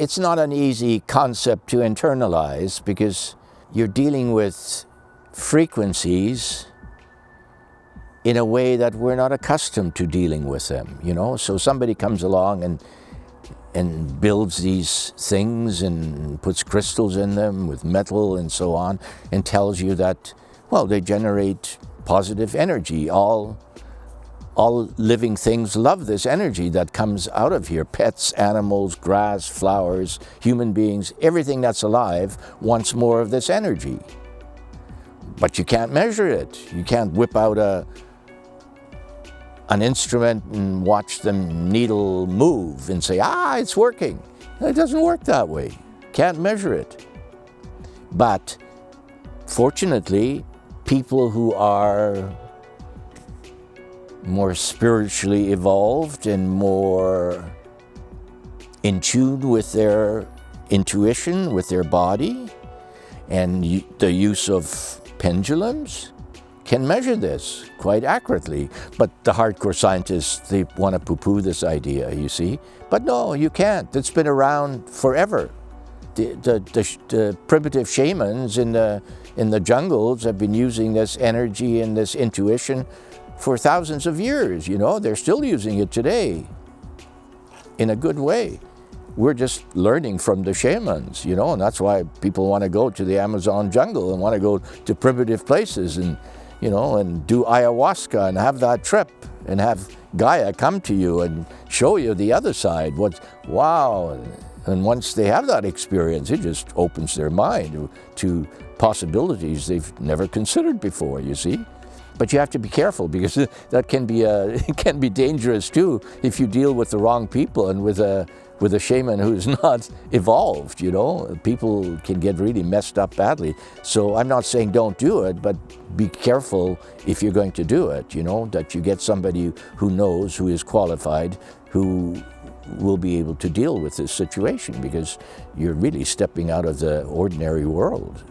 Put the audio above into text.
it's not an easy concept to internalize because you're dealing with frequencies in a way that we're not accustomed to dealing with them, you know? So somebody comes along and builds these things and puts crystals in them with metal and so on, and tells you that, well, they generate positive energy. All living things love this energy that comes out of here. Pets, animals, grass, flowers, human beings, everything that's alive wants more of this energy. But you can't measure it. You can't whip out an instrument and watch the needle move and say, it's working. It doesn't work that way. Can't measure it. But fortunately, people who are more spiritually evolved and more in tune with their intuition, with their body, and the use of pendulums, can measure this quite accurately. But the hardcore scientists, they want to poo-poo this idea, you see. But no, you can't. It's been around forever. The primitive shamans in the jungles have been using this energy and this intuition for thousands of years, you know. They're still using it today in a good way. We're just learning from the shamans, you know, and that's why people want to go to the Amazon jungle and want to go to primitive places and, you know, and do ayahuasca and have that trip and have Gaia come to you and show you the other side. Wow. And once they have that experience, it just opens their mind to possibilities they've never considered before, you see. But you have to be careful because that can be it can be dangerous too if you deal with the wrong people and with a shaman who's not evolved, you know. People can get really messed up badly. So I'm not saying don't do it, but be careful if you're going to do it, you know, that you get somebody who knows, who is qualified, who will be able to deal with this situation, because you're really stepping out of the ordinary world.